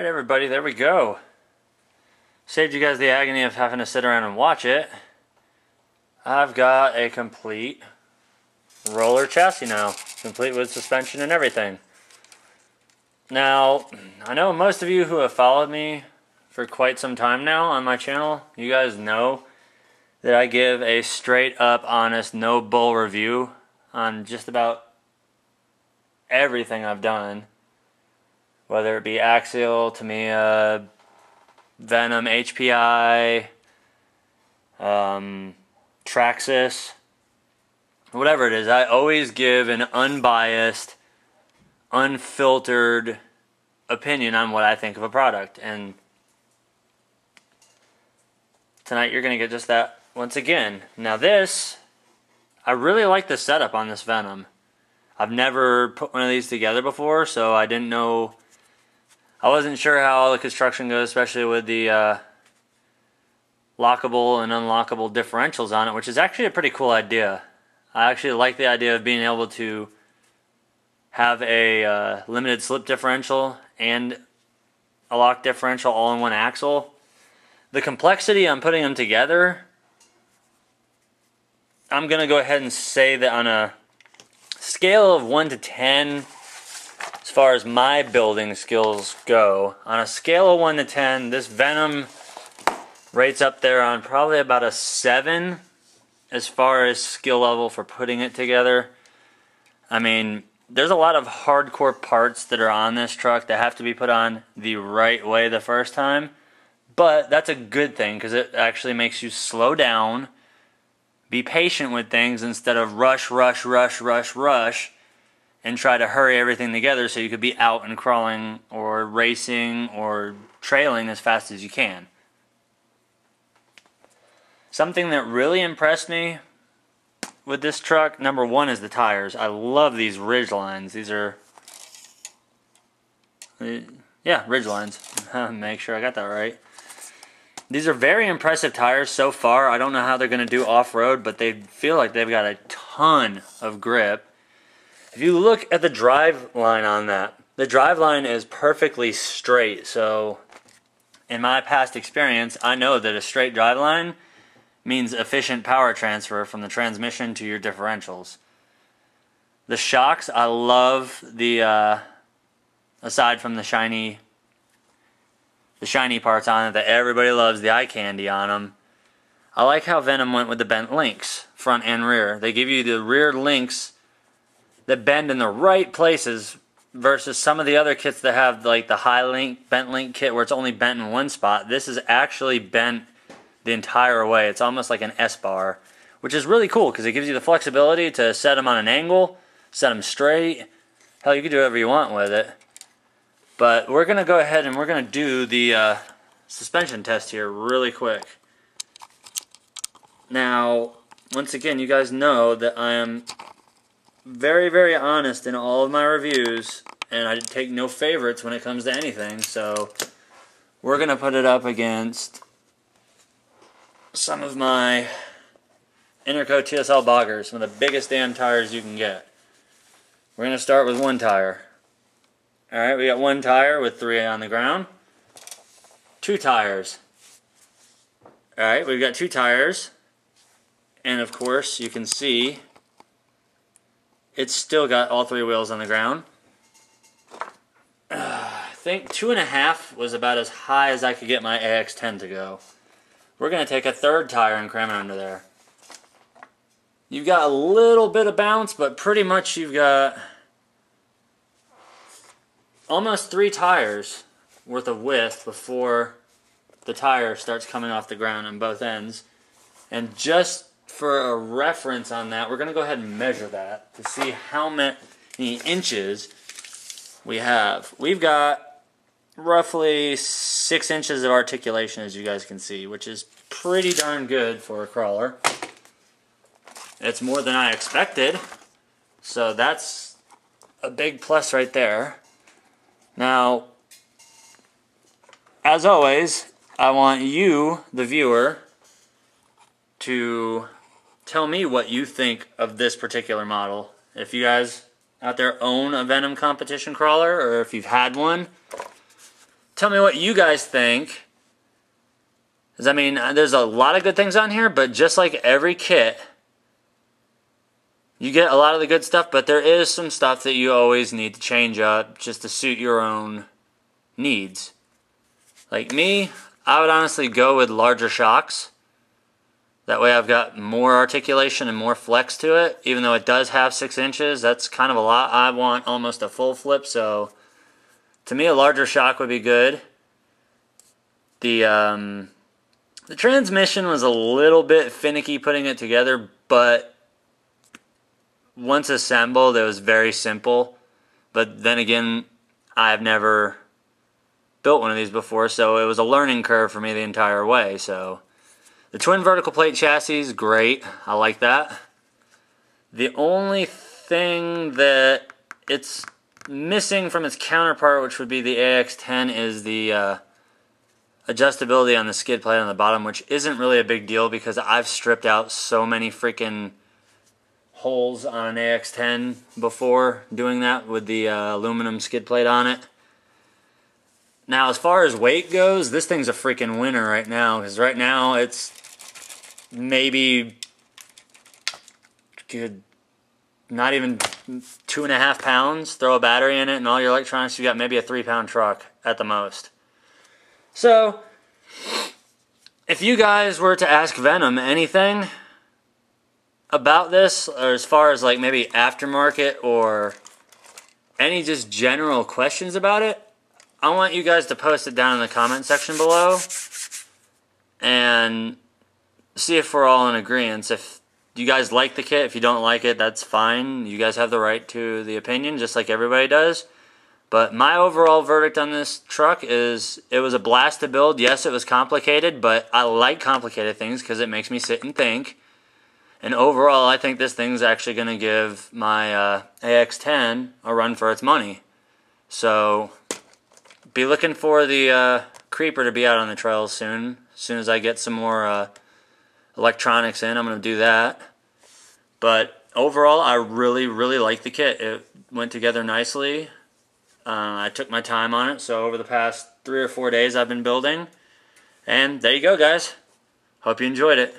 Alright everybody, there we go. Saved you guys the agony of having to sit around and watch it. I've got a complete roller chassis now, complete with suspension and everything. Now, I know most of you who have followed me for quite some time now on my channel, you guys know that I give a straight up, honest, no bull review on just about everything I've done. Whether it be Axial, Tamiya, Venom, HPI, Traxxas, whatever it is, I always give an unbiased, unfiltered opinion on what I think of a product. And tonight you're going to get just that once again. Now this, I really like the setup on this Venom. I've never put one of these together before, so I didn't know. I wasn't sure how all the construction goes, especially with the lockable and unlockable differentials on it, which is actually a pretty cool idea. I actually like the idea of being able to have a limited slip differential and a lock differential all in one axle. The complexity on putting them together, I'm going to go ahead and say that on a scale of 1 to 10, as far as my building skills go, on a scale of 1 to 10, this Venom rates up there on probably about a 7 as far as skill level for putting it together. I mean, there's a lot of hardcore parts that are on this truck that have to be put on the right way the first time, but that's a good thing because it actually makes you slow down, be patient with things instead of rush, and try to hurry everything together so you could be out and crawling or racing or trailing as fast as you can. Something that really impressed me with this truck, number one, is the tires. I love these ridge lines. These are, yeah, ridge lines. Make sure I got that right. These are very impressive tires so far. I don't know how they're going to do off-road, but they feel like they've got a ton of grip. If you look at the drive line on that, the drive line is perfectly straight. So in my past experience, I know that a straight drive line means efficient power transfer from the transmission to your differentials. The shocks, I love the, aside from the shiny parts on it that everybody loves, the eye candy on them. I like how Venom went with the bent links, front and rear. They give you the rear links that bend in the right places versus some of the other kits that have like the high link, bent link kit where it's only bent in one spot. This is actually bent the entire way. It's almost like an S-bar, which is really cool because it gives you the flexibility to set them on an angle, set them straight. Hell, you can do whatever you want with it. But we're going to go ahead and we're going to do the suspension test here really quick. Now, once again, you guys know that I am very, very honest in all of my reviews, and I take no favorites when it comes to anything, so we're going to put it up against some of my Interco TSL boggers, some of the biggest damn tires you can get. We're going to start with one tire. Alright, we got one tire with 3 on the ground. 2 tires. Alright, we've got 2 tires. And of course, you can see it's still got all 3 wheels on the ground. I think 2.5 was about as high as I could get my AX10 to go. We're going to take a 3rd tire and cram it under there. You've got a little bit of bounce, but pretty much you've got almost 3 tires worth of width before the tire starts coming off the ground on both ends. And just for a reference on that, we're going to go ahead and measure that to see how many inches we have. We've got roughly 6 inches of articulation, as you guys can see, which is pretty darn good for a crawler. It's more than I expected, so that's a big plus right there. Now, as always, I want you, the viewer, to tell me what you think of this particular model. If you guys out there own a Venom competition crawler, or if you've had one, Tell me what you guys think. Because, I mean, there's a lot of good things on here, but just like every kit, you get a lot of the good stuff, but there is some stuff that you always need to change up just to suit your own needs. Like me, I would honestly go with larger shocks. That way I've got more articulation and more flex to it. Even though it does have 6 inches, that's kind of a lot. I want almost a full flip, so to me a larger shock would be good. The transmission was a little bit finicky putting it together, but once assembled it was very simple. But then again, I've never built one of these before, so it was a learning curve for me the entire way. So the twin vertical plate chassis is great. I like that. The only thing that it's missing from its counterpart, which would be the AX10, is the adjustability on the skid plate on the bottom, which isn't really a big deal because I've stripped out so many freaking holes on an AX10 before doing that with the aluminum skid plate on it. Now, as far as weight goes, this thing's a freaking winner right now, because right now it's maybe good, not even 2.5 pounds. Throw a battery in it and all your electronics, you got maybe a 3-pound truck at the most. So, if you guys were to ask Venom anything about this, or as far as like maybe aftermarket or any just general questions about it, I want you guys to post it down in the comment section below and see if we're all in agreement. If you guys like the kit, if you don't like it, that's fine. You guys have the right to the opinion, just like everybody does. But my overall verdict on this truck is it was a blast to build. Yes, it was complicated, but I like complicated things because it makes me sit and think. And overall, I think this thing's actually going to give my AX10 a run for its money. So be looking for the creeper to be out on the trails soon. As soon as I get some more electronics in, I'm going to do that. But overall, I really, really like the kit. It went together nicely. I took my time on it, so over the past 3 or 4 days I've been building. And there you go, guys. Hope you enjoyed it.